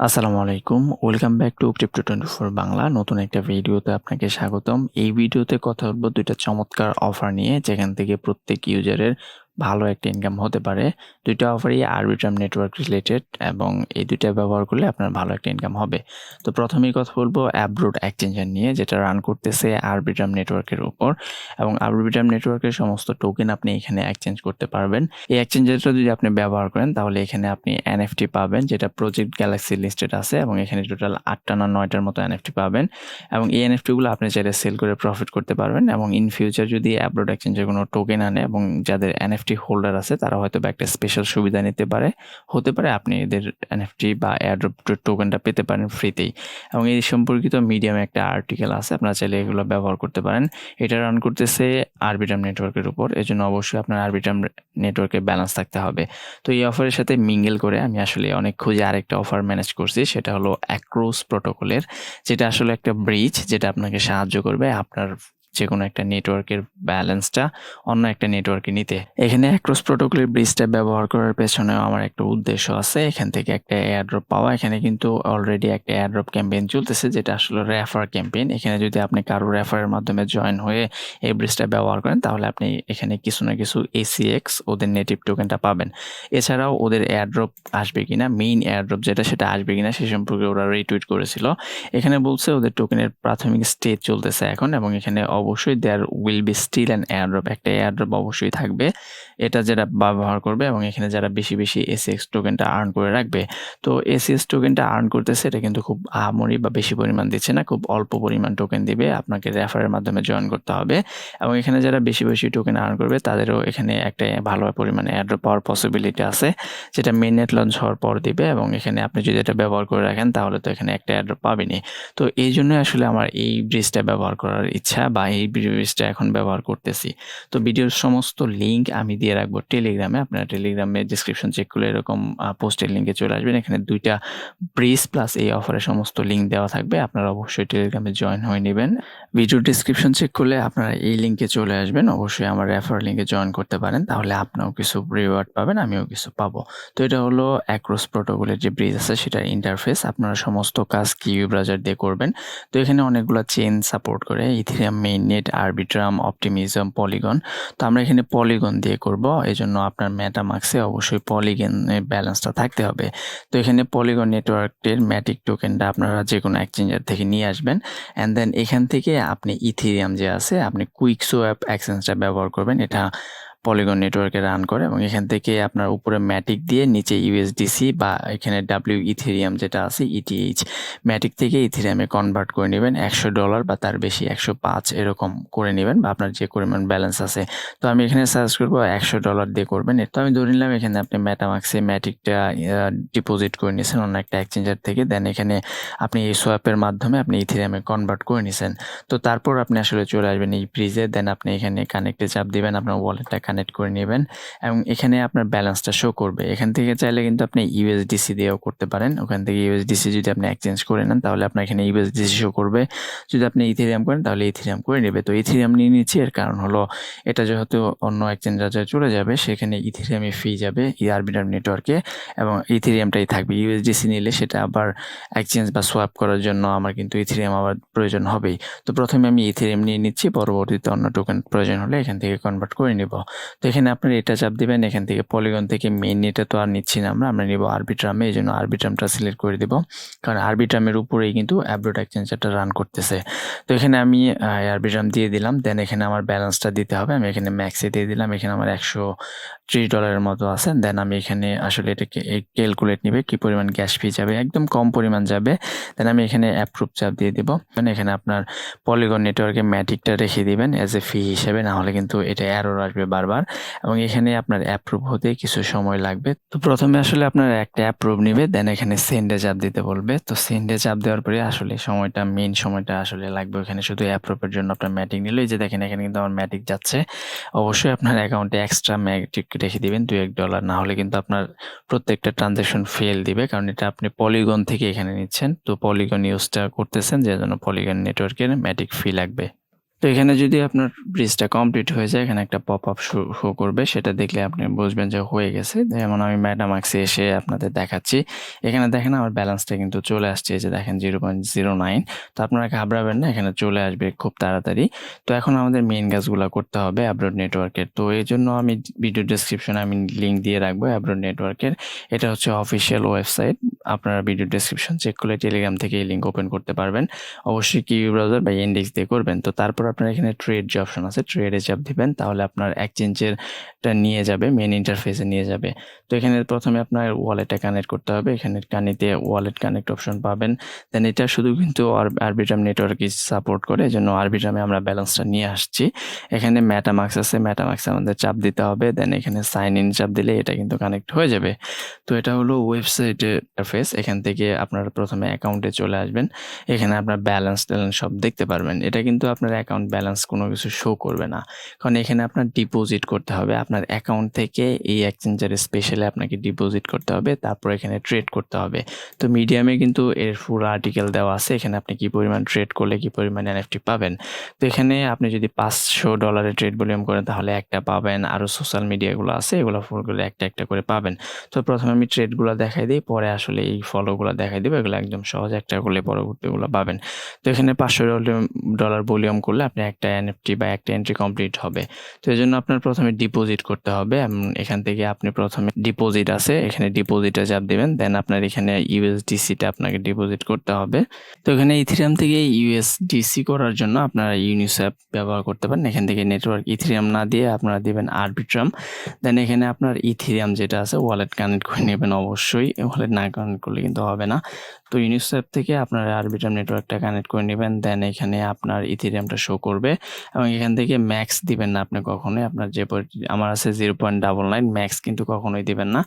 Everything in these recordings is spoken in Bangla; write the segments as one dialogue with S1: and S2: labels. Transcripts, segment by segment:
S1: আসসালামু আলাইকুম, welcome back to crypto 24 Bangla. নতুন একটা ভিডিওতে আপনাকে স্বাগতম। এই ভিডিওতে কথা বলবো দুইটা চমৎকার অফার নিয়ে, যেখান থেকে প্রত্যেক ইউজারের ভালো একটা ইনকাম হতে পারে। দুইটা অফারই আরবিট্রাম নেটওয়ার্ক রিলেটেড এবং এই দুইটা ব্যবহার করলে আপনার ভালো একটা ইনকাম হবে। তো প্রথমেই কথা বলবো অ্যাব্রোড এক্সচেঞ্জার নিয়ে, যেটা রান করতেছে আরবিট্রাম নেটওয়ার্কের উপর, এবং আরবিট্রাম নেটওয়ার্কের সমস্ত টোকেন আপনি এখানে এক্সচেঞ্জ করতে পারবেন। এই এক্সচেঞ্জারটা যদি আপনি ব্যবহার করেন তাহলে এখানে আপনি এনএফটি পাবেন, যেটা প্রজেক্ট গ্যালাক্সি লিস্টেড আছে, এবং এখানে টোটাল 8টা না 9টার মতো এনএফটি পাবেন। এবং এই এনএফটিগুলো আপনি চাইলে সেল করে প্রফিট করতে পারবেন। এবং ইন ফিউচার যদি অ্যাব্রোড এক্সচেঞ্জের কোনো টোকেন আনে এবং যাদের এনএফটি হোল্ডার আছে তারা হয়তো বা একটা স্পেশাল সুবিধা নিতে পারে, হতে পারে আপনি এদের এনএফটি বা এয়ারড্রপ টোকেনটা পেতে পারেন ফ্রিতেই। এবং এই সম্পর্কিত মিডিয়ামে একটা আর্টিকেল আছে, আপনারা চাইলে এগুলো ব্যবহার করতে পারেন। এটা রান করতেছে আরবিট্রাম নেটওয়ার্কের উপর, এজন্য অবশ্যই আপনার আরবিট্রাম নেটওয়ার্কে ব্যালেন্স থাকতে হবে। তো এই অফারের সাথে মিঙ্গেল করে আমি আসলে অনেক খুঁজে আরেকটা অফার ম্যানেজ করছি, সেটা হলো অ্যাক্রোস প্রোটোকলের, যেটা আসলে একটা ব্রিজ, যেটা আপনাকে সাহায্য করবে আপনার যে কোনো একটা নেটওয়ার্কের ব্যালেন্সটা অন্য একটা নেটওয়ার্কে নিতে। এখানে অ্যাক্রোস প্রোটোকলের ব্রিজটা ব্যবহার করার পেছনেও আমার একটা উদ্দেশ্য আছে, এখান থেকে একটা এয়ারড্রপ পাওয়া। এখানে কিন্তু অলরেডি একটা এয়ারড্রপ ক্যাম্পেইন চলতেছে, যেটা আসলে রেফার ক্যাম্পেইন। এখানে যদি আপনি কারো রেফারের মাধ্যমে জয়েন হয়ে এই ব্রিজটা ব্যবহার করেন তাহলে আপনি এখানে কিছু না কিছু ACX ওদের নেটিভ টোকেনটা পাবেন। এছাড়াও ওদের এয়ারড্রপ আসবে কিনা, মেইন এয়ারড্রপ যেটা সেটা আসবে কিনা সে সম্পর্কে ওরা রিটুইট করেছিল। এখানে বলছে ওদের টোকেনের প্রাথমিক স্টেজ চলতেছে এখন, এবং এখানে অবশ্যই there will be still an airdrop, একটা এয়ারড্রপ অবশ্যই থাকবে, এটা যারা ব্যবহার করবে এবং এখানে যারা বেশি বেশি ACX টোকেনটা আর্ন করে রাখবে। তো ACX টোকেনটা আর্ন করতেছে, এটা কিন্তু খুব আহামরি বা বেশি পরিমাণ দিচ্ছে না, খুব অল্প পরিমাণ টোকেন দিবে, আপনাকে রেফারের মাধ্যমে জয়েন করতে হবে। এবং এখানে যারা বেশি বেশি টোকেন আর্ন করবে তাদেরও এখানে একটা ভালো পরিমাণে এয়ারড্রপ পাওয়ার পসিবিলিটি আছে, যেটা মেইননেট লঞ্চ হওয়ার পর দিবে। এবং এখানে আপনি যদি এটা ব্যবহার করে রাখেন তাহলে তো এখানে একটা এয়ারড্রপ পাবেনই। তো এই জন্য আসলে আমার এই ব্রিজটা ব্যবহার করার ইচ্ছা, বা এই ব্রিজটা এখন ব্যবহার করতেছি। তো ভিডিওর সমস্ত লিঙ্ক আমি দিয়ে রাখবো টেলিগ্রামে, আপনারা টেলিগ্রামে ডিসক্রিপশন চেক করলে এরকম পোস্টের লিঙ্কে চলে আসবেন। এখানে দুইটা ব্রিজ প্লাস এই অফারের সমস্ত লিঙ্ক দেওয়া থাকবে, আপনারা অবশ্যই টেলিগ্রামে জয়েন হয়ে নেবেন। ভিডিও ডিসক্রিপশন চেক করলে আপনারা এই লিঙ্কে চলে আসবেন, অবশ্যই আমার রেফার লিঙ্কে জয়েন করতে পারেন, তাহলে আপনিও কিছু রিওয়ার্ড পাবেন, আমিও কিছু পাবো। তো এটা হলো অ্যাক্রোস প্রোটোকলের যে ব্রিজ আছে সেটার ইন্টারফেস, আপনারা সমস্ত কাজ কিউ ব্রাউজার দিয়ে করবেন। তো এখানে অনেকগুলো চেইন সাপোর্ট করে, Ethereum, mainnet, Arbitrum, optimism, polygon. তো আমরা এখানে পলিগন দিয়ে করব, এই জন্য আপনার মেটামাক্সে অবশ্যই পলিগনের ব্যালেন্সটা থাকতে হবে। তো এখানে পলিগন নেটওয়ার্কের ম্যাটিক টোকেনটা আপনারা যে কোনো এক্সচেঞ্জার থেকে নিয়ে আসবেন, অ্যান্ড দেন এখান থেকে আপনি ইথেরিয়াম যে আছে আপনি কুইক সোয়াপ এক্সচেঞ্জটা ব্যবহার করবেন, এটা পলিগন নেটওয়ার্কে রান করে। এবং এখান থেকে আপনার উপরে ম্যাটিক দিয়ে নিচে ইউএসডিসি বা এখানে ডাব্লিউ ইথেরিয়াম যেটা আছে ইটিএইচ, ম্যাটিক থেকে ইথেরিয়ামে কনভার্ট করে নেবেন $100 বা তার বেশি, 105 এরকম করে নেবেন, বা আপনার যে পরিমাণ ব্যালেন্স আছে। তো আমি এখানে সার্চ করবো $100 দিয়ে করবেন। তো আমি ধরে নিলাম এখানে আপনি মেটামাক্সে ম্যাটিকটা ডিপোজিট করে নিয়েছেন অন্য একটা এক্সচেঞ্জার থেকে, দেন এখানে আপনি এই সোয়াপের মাধ্যমে আপনি ইথেরিয়ামে কনভার্ট করে নিয়েছেন। তো তারপর আপনি আসলে চলে আসবেন এই ব্রিজে, দেন আপনি এখানে কানেক্টে চাপ দিবেন, আপনার ওয়ালেটটা কানেক্ট করে নেবেন, এবং এখানে আপনার ব্যালেন্সটা শো করবে। এখান থেকে চাইলে কিন্তু আপনি ইউএসডিসি দিয়েও করতে পারেন, ওখান থেকে ইউএসডিসি যদি আপনি এক্সচেঞ্জ করে নেন তাহলে আপনার এখানে ইউএসডিসি শো করবে। যদি আপনি ইথেরিয়াম করেন তাহলে ইথেরিয়াম করে নেবে। তো ইথেরিয়াম নিয়ে নিচ্ছি, এর কারণ হলো এটা যেহেতু অন্য এক্সচেঞ্জারে চলে যাবে, সেখানে ইথেরিয়ামে ফি যাবে আরবিট্রাম নেটওয়ার্কে, এবং ইথেরিয়ামটাই থাকবে। ইউএসডিসি নিলে সেটা আবার এক্সচেঞ্জ বা সোয়াপ করার জন্য আমার কিন্তু ইথেরিয়াম আবার প্রয়োজন হবেই। তো প্রথমে আমি ইথেরিয়াম নিয়ে নিচ্ছি, পরবর্তীতে অন্য টোকেন প্রয়োজন হলে এখান থেকে কনভার্ট করে নিব। তো এখানে আপনার এটা চাপ দিবেন, এখান থেকে পলিগন থেকে মেইন নেটে তো আর নিচ্ছি না, আমরা নিব আরবিট্রামে, এই জন্য আরবিট্রামটা সিলেক্ট করে দিব, কারণ আরবিট্রামের উপরেই কিন্তু অ্যাব্রোড এক্সচেঞ্জারটা রান করতেছে। তো এখানে আমি আরবিট্রাম দিয়ে দিলাম, দেন এখানে আমার ব্যালেন্সটা দিতে হবে, আমি এখানে ম্যাক্সে দিয়ে দিলাম, এখানে আমার $130 মতো আছে। দেন আমি এখানে আসলে এটাকে ক্যালকুলেট নিবে কি পরিমাণ গ্যাস ফি যাবে, একদম কম পরিমাণ যাবে। দেন আমি এখানে অ্যাপ্রুভ চাপ দিয়ে দিব, মানে এখানে আপনার পলিগন নেটওয়ার্কে ম্যাটিকটা রেখে দিবেন এজ এ ফি হিসেবে, না হলে কিন্তু এটা এরর আসবে বারবার, এবং এখানে আপনার অ্যাপ্রুভ হতে কিছু সময় লাগবে। তো প্রথমে আসলে আপনার একটা অ্যাপ্রুভ নিবে, দেন এখানে সেন্ডে চাপ দিতে বলবে। তো সেন্ডে চাপ দেওয়ার পরে আসলে মেইন সময়টা আসলে লাগবে, এখানে শুধু অ্যাপ্রুভের জন্য আপনার ম্যাটিক নিল। এই যে দেখেন এখানে কিন্তু আমার ম্যাটিক যাচ্ছে। অবশ্যই আপনার অ্যাকাউন্টে এক্সট্রা ম্যাটিক রেখে দিবেন $2-1, না হলে কিন্তু আপনার প্রত্যেকটা ট্রানজ্যাকশন ফেল দিবে, কারণ এটা আপনি পলিগন থেকে এখানে নিচ্ছেন, তো পলিগন ইউজটা করতেছেন, যে জন্য পলিগন নেটওয়ার্কের ম্যাটিক ফি লাগবে। তো এখানে যদি আপনার ব্রিজটা কমপ্লিট হয়ে যায় এখানে একটা পপ আপ শো করবে, সেটা দেখলে আপনি বুঝবেন যে হয়ে গেছে। যেমন আমি মেটামাক্সে এসে আপনাদের দেখাচ্ছি, এখানে দেখেন আমার ব্যালেন্সটা কিন্তু চলে আসছে, যে দেখেন 0.09। তো আপনারা ঘাবড়াবেন না, এখানে চলে আসবে খুব তাড়াতাড়ি। তো এখন আমাদের মেইন কাজগুলো করতে হবে অ্যাব্রোড নেটওয়ার্কের। তো এই জন্য আমি ভিডিও ডেসক্রিপশনে আমি লিঙ্ক দিয়ে রাখবো অ্যাব্রোড নেটওয়ার্কের। এটা হচ্ছে অফিসিয়াল ওয়েবসাইট, আপনারা ভিডিও ডেসক্রিপশন চেক করলে টেলিগ্রাম থেকে এই লিঙ্ক ওপেন করতে পারবেন। অবশ্যই কিউ ব্রাউজার বা ইন্ডেক্স দিয়ে করবেন। তো তারপর আপনার এখানে ট্রেড যে অপশন আছে, ট্রেডে চাপ দিবেন, তাহলে আপনার এক্সচেঞ্জেরটা নিয়ে যাবে, মেন ইন্টারফেসে নিয়ে যাবে। তো এখানে প্রথমে আপনার ওয়ালেটটা কানেক্ট করতে হবে, এখানে কানিতে ওয়ালেট কানেক্ট অপশন পাবেন। দেন এটা শুধু কিন্তু আরবিট্রাম নেটওয়ার্কই সাপোর্ট করে, এজন্য আরবিট্রামে আমরা ব্যালেন্সটা নিয়ে আসছি। এখানে মেটামাক্স আছে, মেটামাক্সে আমাদের চাপ দিতে হবে, দেন এখানে সাইন ইন চাপ দিলে এটা কিন্তু কানেক্ট হয়ে যাবে। তো এটা হলো ওয়েবসাইটের ইন্টারফেস। এখান থেকে আপনারা প্রথমে অ্যাকাউন্টে চলে আসবেন, এখানে আপনার ব্যালেন্স ট্যালেন্স সব দেখতে পারবেন। এটা কিন্তু আপনার অ্যাকাউন্ট ব্যালেন্স কোনো কিছু শো করবে না, কারণ এখানে আপনার ডিপোজিট করতে হবে আপনার অ্যাকাউন্ট থেকে এই এক্সচেঞ্জার স্পেশালি আপনাকে ডিপোজিট করতে হবে, তারপর এখানে ট্রেড করতে হবে। তো মিডিয়ামে কিন্তু এর ফুল আর্টিকেল দেওয়া আছে, এখানে আপনি কি পরিমাণ ট্রেড করলে কি পরিমাণ এনএফটি পাবেন। তো এখানে আপনি যদি $500 ট্রেড ভলিউম করেন তাহলে একটা পাবেন, আরও সোশ্যাল মিডিয়াগুলো আছে এগুলো ফলো করলে একটা একটা করে পাবেন। তো প্রথমে আমি ট্রেডগুলো দেখাই দিই, পরে আসলে এই ফলোগুলো দেখাই দেবো, এগুলো একদম সহজ, একটা করলে পরবর্তীগুলো পাবেন। তো এখানে $500 ভলিউম করলে আপনি একটা এনএফটি বা একটা এন্ট্রি কমপ্লিট হবে। তো এই জন্য আপনার প্রথমে ডিপোজিট করতে হবে। এখান থেকে আপনি প্রথমে ডিপোজিট আছে, এখানে ডিপোজিটে চাপ দিবেন, দেন আপনার এখানে ইউএসডিসিটা আপনাকে ডিপোজিট করতে হবে। তো এখানে ইথেরিয়াম থেকে ইউএসডিসি করার জন্য আপনারা ইউনিসওয়াপ ব্যবহার করতে পারেন। এখান থেকে নেটওয়ার্ক ইথেরিয়াম না দিয়ে আপনারা দিবেন আরবিট্রাম। দেন এখানে আপনার ইথেরিয়াম যেটা আছে ওয়ালেট কানেক্ট করে নেবেন, অবশ্যই ওয়ালেট না কানেক্ট করলে কিন্তু হবে না। তো ইউনিসওয়াপ থেকে আপনারা আরবিট্রাম নেটওয়ার্কটা কানেক্ট করে নেবেন, দেন এখানে আপনার ইথেরিয়ামটা শো করবে এবং এখান থেকে ম্যাক্স দিবেন না আপনি কখনোই। আপনার যে আমার আছে 0.99, ম্যাক্স কিন্তু কখনোই দিবেন না।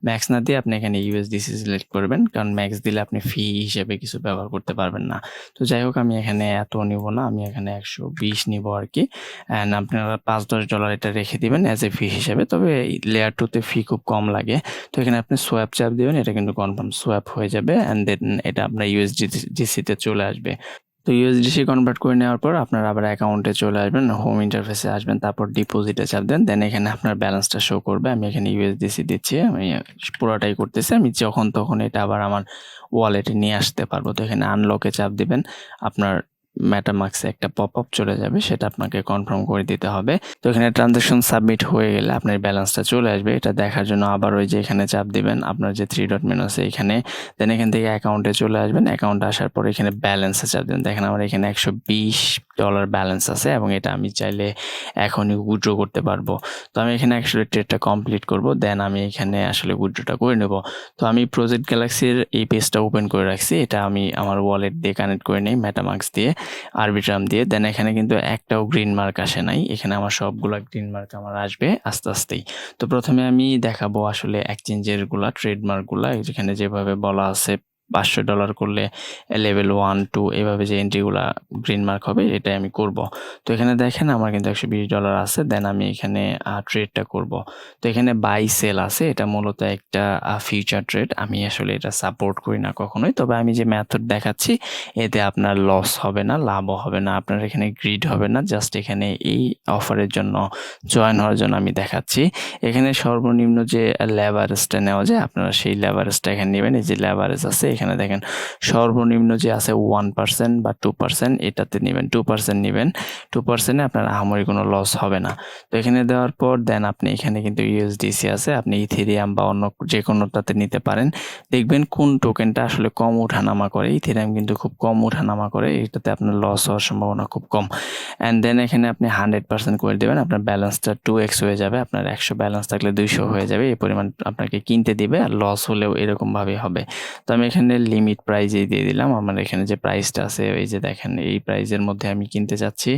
S1: ম্যাক্স না দিয়ে আপনি এখানে ইউএসডিসি সিলেক্ট করবেন, কারণ ম্যাক্স দিলে আপনি ফি হিসেবে কিছু ব্যবহার করতে পারবেন না। তো যাই হোক আমি এখানে এত নিব না, আমি এখানে 120 নিব আর কি। অ্যান্ড আপনারা $5-10 এটা রেখে দিবেন অ্যাজ এ ফি হিসেবে, তবে লেয়ার 2তে ফি খুব কম লাগে। তো এখানে আপনি সোয়াপ চাপ দিবেন, এটা কিন্তু কনফার্ম সোয়াপ হয়ে যাবে অ্যান্ড দেন এটা আপনার ইউএসডিসিতে চলে আসবে। তো ইউএসডিসি কনভার্ট করে নেওয়ার পর আপনারা আবার অ্যাকাউন্টে চলে আসবেন, হোম ইন্টারফেসে আসবেন, তারপর ডিপোজিটে চাপ দেন, দেন এখানে আপনার ব্যালেন্সটা শো করবে। আমি এখানে ইউএসডিসি দিচ্ছি, আমি পুরোটাই করতেছি, আমি যখন তখন এটা আবার আমার ওয়ালেটে নিয়ে আসতে পারবো। তো এখানে আনলকে চাপ দিবেন, আপনার মেটামাক্সে একটা পপ আপ চলে যাবে, সেটা আপনাকে কনফার্ম করে দিতে হবে। তো এখানে ট্রানজাকশন সাবমিট হয়ে গেলে আপনার ব্যালেন্সটা চলে আসবে। এটা দেখার জন্য আবার ওই যে এখানে চাপ দিবেন, আপনার যে 3 ডট মেনু আছে এখানে, দেন এখান থেকে অ্যাকাউন্টে চলে আসবেন। অ্যাকাউন্টে আসার পর এখানে ব্যালেন্সে চাপ দেবেন, দেখেন আমার এখানে $120 ব্যালেন্স আছে এবং এটা আমি চাইলে এখনই উইথড্র করতে পারবো। তো আমি এখানে আসলে ট্রেডটা কমপ্লিট করব, দেন আমি এখানে আসলে উইথড্রটা করে নেব। তো আমি প্রজেক্ট গ্যালাক্সির এই পেজটা ওপেন করে রাখছি, এটা আমি আমার ওয়ালেট দিয়ে কানেক্ট করে নিই মেটামাক্স দিয়ে, আরবিট্রাম দিয়ে। দেন এখানে কিন্তু একটাও গ্রিন মার্ক আসে নাই, এখানে আমার সবগুলা গ্রিন মার্ক আমার আসবে আস্তে আস্তেই। তো প্রথমে আমি দেখাবো আসলে এক্সচেঞ্জের গুলা, ট্রেডমার্কগুলা, যেখানে যেভাবে বলা আছে $500 করলে লেভেল 1 2 এভাবে যে এন্ট্রিগুলা গ্রিন মার্ক হবে এটাই আমি করব। তো এখানে দেখেন আমার কিন্তু $120 আছে, দেন আমি এখানে ট্রেডটা করব। তো এখানে বাই সেল আছে, এটা মূলত একটা ফিউচার ট্রেড, আমি আসলে এটা সাপোর্ট করি না কখনোই, তবে আমি যে মেথড দেখাচ্ছি এতে আপনার লস হবে না, লাভও হবে না, আপনার এখানে গ্রিড হবে না। জাস্ট এখানে এই অফারের জন্য জয়েন হওয়ার জন্য আমি দেখাচ্ছি। এখানে সর্বনিম্ন যে লেভারেজটা নেওয়া যায় আপনারা সেই লেভারেজটা এখানে নেবেন। এই যে লেভারেজ আছে এখানে দেখেন সর্বনিম্ন যে আছে 1% বা 2%, এটাতে নেবেন, 2% নেবেন। 2%-এ আপনার আহামরি কোনো লস হবে না। তো এখানে দেওয়ার পর দেন আপনি এখানে কিন্তু ইউএসডিসি আছে, আপনি ইথেরিয়াম বা অন্য যে কোনোটাতে নিতে পারেন। দেখবেন কোন টোকেনটা আসলে কম ওঠানামা করে, ইথেরিয়াম কিন্তু খুব কম ওঠানামা করে, এটাতে আপনার লস হওয়ার সম্ভাবনা খুব কম। অ্যান্ড দেন এখানে আপনি 100% করে দেবেন, আপনার ব্যালেন্সটা 2x হয়ে যাবে, আপনার 100 ব্যালেন্স থাকলে 200 হয়ে যাবে, এই পরিমাণ আপনাকে কিনতে দিবে, আর লস হলেও এরকমভাবেই হবে। তো আমি এখানে লিমিট প্রাইজেই দিয়ে দিলাম, আমার এখানে যে প্রাইসটা আছে এই যে দেখেন এই প্রাইজের মধ্যে আমি কিনতে যাচ্ছি।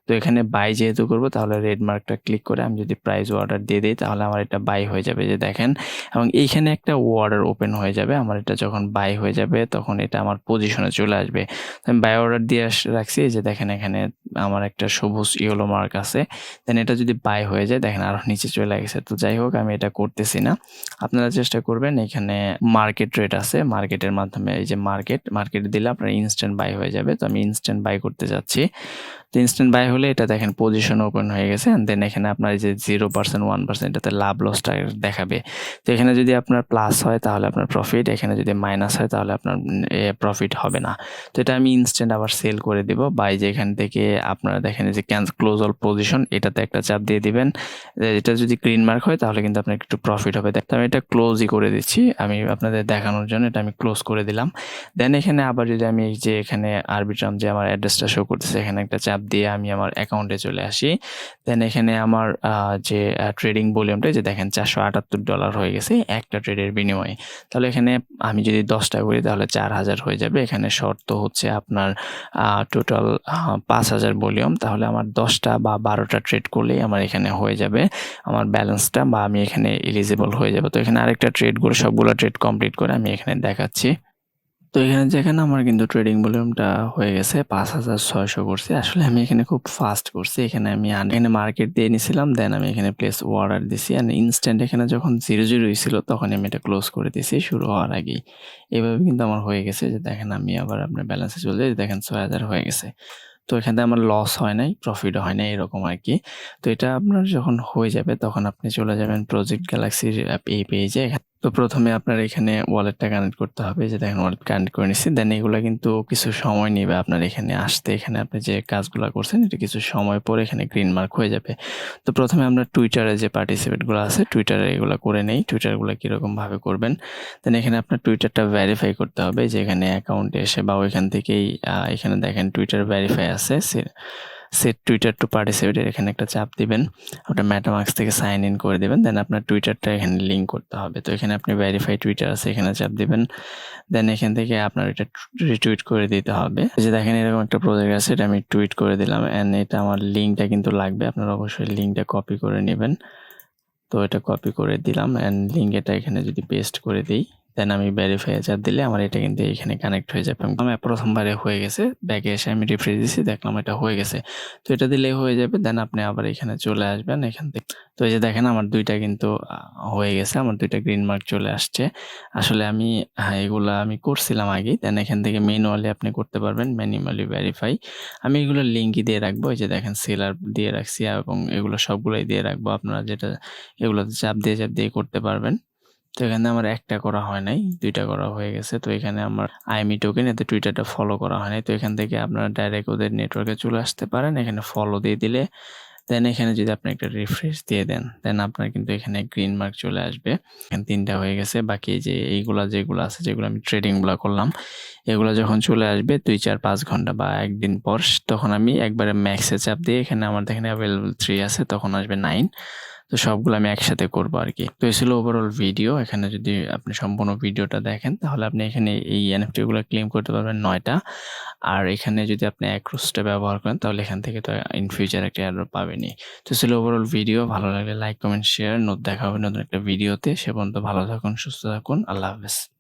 S1: তো এখানে বাই যেহেতু করবো তাহলে রেড মার্কটা ক্লিক করে আমি যদি প্রাইস অর্ডার দিয়ে দিই তাহলে আমার এটা বাই হয়ে যাবে, যে দেখেন, এবং এইখানে একটা অর্ডার ওপেন হয়ে যাবে। আমার এটা যখন বাই হয়ে যাবে তখন এটা আমার পজিশনে চলে আসবে। আমি বাই অর্ডার দিয়ে রাখছি, এই যে দেখেন এখানে আমার একটা সবুজ ইয়েলো মার্ক আছে, দেন এটা যদি বাই হয়ে যায় দেখেন আরো নিচে চলে গেছে। তো যাই হোক আমি এটা করতেছি না, আপনারা চেষ্টা করবেন। এখানে মার্কেট রেট আছে, মার্কেটের মাধ্যমে এই যে মার্কেট দিলে আপনার ইনস্ট্যান্ট বাই হয়ে যাবে। তো আমি ইনস্ট্যান্ট বাই করতে যাচ্ছি। তো ইনস্ট্যান্ট বাই হলে এটা দেখেন পজিশন ওপেন হয়ে গেছে, অ্যান্ড দেন এখানে আপনার যে 0% 1% এটাতে লাভ লসটা দেখাবে। তো এখানে যদি আপনার প্লাস হয় তাহলে আপনার প্রফিট, এখানে যদি মাইনাস হয় তাহলে আপনার প্রফিট হবে না। তো এটা আমি ইনস্ট্যান্ট আবার সেল করে দিব বাই, যে এখান থেকে আপনারা দেখেন যে ক্লোজ অল পজিশন এটাতে একটা চাপ দিয়ে দিবেন। এটা যদি গ্রিন মার্ক হয় তাহলে কিন্তু আপনার একটু প্রফিট হবে। তো আমি এটা ক্লোজই করে দিচ্ছি, আমি আপনাদের দেখানোর জন্য এটা আমি ক্লোজ করে দিলাম। দেন এখানে আবার যদি আমি এই যে এখানে আরবিট্রাম যে আমার অ্যাড্রেসটা শো করতেছে এখানে একটা চাপ দিয়ে আমি আমার অ্যাকাউন্টে চলে আসি। দেন এখানে আমার যে ট্রেডিং ভলিউমটা যে দেখেন $478 হয়ে গেছে একটা ট্রেডের বিনিময়ে। তাহলে এখানে আমি যদি 10টা করি তাহলে 4000 হয়ে যাবে। এখানে শর্ত হচ্ছে আপনার টোটাল 5000 ভলিউম, তাহলে আমার 10টা বা 12টা ট্রেড করলেই আমার এখানে হয়ে যাবে আমার ব্যালেন্সটা, বা আমি এখানে এলিজিবল হয়ে যাব। তো এখানে আরেকটা ট্রেড করে সবগুলো ট্রেড কমপ্লিট করে আমি এখানে দেখাচ্ছি। তো এখানে যেখানে আমার কিন্তু ট্রেডিং ভলিউমটা হয়ে গেছে 5600 করছে। আসলে আমি এখানে খুব ফাস্ট করছি, এখানে আমি এখানে মার্কেট দিয়ে নিয়েছিলাম, দেন আমি এখানে প্লেস অর্ডার দিছি, অ্যান্ড ইনস্ট্যান্ট এখানে যখন 00 হয়েছিল তখন আমি এটা ক্লোজ করে দিছি শুরু হওয়ার আগেই। এভাবে কিন্তু আমার হয়ে গেছে, যে দেখেন আমি আবার আপনার ব্যালেন্সে চলে যাই, দেখেন 6000 হয়ে গেছে। তো এখানে আমার লস হয় নাই, প্রফিটও হয় নাই, এরকম আর কি। তো এটা আপনার যখন হয়ে যাবে তখন আপনি চলে যাবেন প্রজেক্ট গ্যালাক্সির এই পেজে। তো প্রথমে আপনার এখানে ওয়ালেটটা কানেক্ট করতে হবে, যে দেখেন ওয়ালেট কানেক্ট করে নিচ্ছি। দেন এগুলো কিন্তু কিছু সময় নেবে আপনার এখানে আসতে, এখানে আপনি যে কাজগুলো করছেন এটা কিছু সময় পরে এখানে গ্রিন মার্ক হয়ে যাবে। তো প্রথমে আমরা টুইটারে যে পার্টিসিপেটগুলো আছে টুইটারে এগুলো করে নেই, টুইটারগুলো কীরকমভাবে করবেন। দেন এখানে আপনার টুইটারটা ভেরিফাই করতে হবে, যে এখানে অ্যাকাউন্টে এসে বা ওইখান থেকেই এখানে দেখেন টুইটার ভেরিফাই আছে, সেট টুইটার টু পার্টিসিপেট, এখানে একটা চাপ দিবেন, আপনার মেটামাস্ক থেকে সাইন ইন করে দেবেন। দেন আপনার টুইটারটা এখানে লিঙ্ক করতে হবে। তো এখানে আপনি ভেরিফাই টুইটার আছে এখানে চাপ দিবেন। দেন এখান থেকে আপনার এটা রিটুইট করে দিতে হবে। যে দেখেন এরকম একটা প্রজেক্ট আছে, এটা আমি টুইট করে দিলাম, অ্যান্ড এটা আমার লিঙ্কটা কিন্তু লাগবে, আপনারা অবশ্যই লিঙ্কটা কপি করে নেবেন। তো এটা কপি করে দিলাম, অ্যান্ড লিঙ্ক এটা এখানে যদি পেস্ট করে দিই, দেন আমি ভেরিফাই চাপ দিলে আমার এটা কিন্তু এখানে কানেক্ট হয়ে যাবে। আমার প্রথমবারে হয়ে গেছে, ব্যাকে এসে আমি রিফ্রেশ দিছি, দেখলাম এটা হয়ে গেছে। তো এটা দিলেই হয়ে যাবে। দেন আপনি আবার এখানে চলে আসবেন এখান থেকে। তো এই যে দেখেন আমার দুইটা কিন্তু হয়ে গেছে, আমার দুইটা গ্রিন মার্ক চলে আসছে। আসলে আমি এগুলা আমি করছিলাম আগেই। দেন এখান থেকে ম্যানুয়ালি আপনি করতে পারবেন, ম্যানুয়ালি ভেরিফাই। আমি এগুলো লিঙ্কই দিয়ে রাখবো, এই যে দেখেন সেলার দিয়ে রাখছি এবং এগুলো সবগুলোই দিয়ে রাখবো, আপনারা যেটা এগুলোতে চাপ দিয়ে করতে পারবেন। তো এখানে আমার একটা করা হয় নাই, দুইটা করা হয়ে গেছে। তো এখানে আমার আইএমই টোকেন, এতে টুইটারটা ফলো করা হয় নাই। তো এখান থেকে আপনারা ডাইরেক্ট ওদের নেটওয়ার্কে চলে আসতে পারেন, এখানে ফলো দিয়ে দিলে দেন এখানে যদি আপনি একটা রিফ্রেশ দিয়ে দেন, দেন আপনার কিন্তু এখানে গ্রিন মার্ক চলে আসবে। এখানে 3টা হয়ে গেছে, বাকি যে এইগুলা যেগুলো আছে যেগুলো আমি ট্রেডিংগুলো করলাম এগুলো যখন চলে আসবে 2-4-5 ঘন্টা বা একদিন পর, তখন আমি একবারে ম্যাক্সে চাপ দিয়ে এখানে আমার দেখেন অ্যাভেলেবল 3 আছে, তখন আসবে 9। তো সবগুলো আমি একসাথে করবো আর কি। তো এই ছিল ওভারঅল ভিডিও। এখানে যদি আপনি সম্পূর্ণ ভিডিওটা দেখেন তাহলে আপনি এখানে এই এনএফটিগুলো ক্লেম করতে পারবেন 9টা। আর এখানে যদি আপনি অ্যাক্রোসটা ব্যবহার করেন তাহলে এখান থেকে তো ইন ফিউচার একটা এয়ারড্রপ পাবেনই। তো ছিল ওভারঅল ভিডিও। ভালো লাগলে লাইক, কমেন্ট, শেয়ার। দেখা হবে নতুন একটা ভিডিওতে। সে পর্যন্ত ভালো থাকুন, সুস্থ থাকুন। আল্লাহ হাফেজ।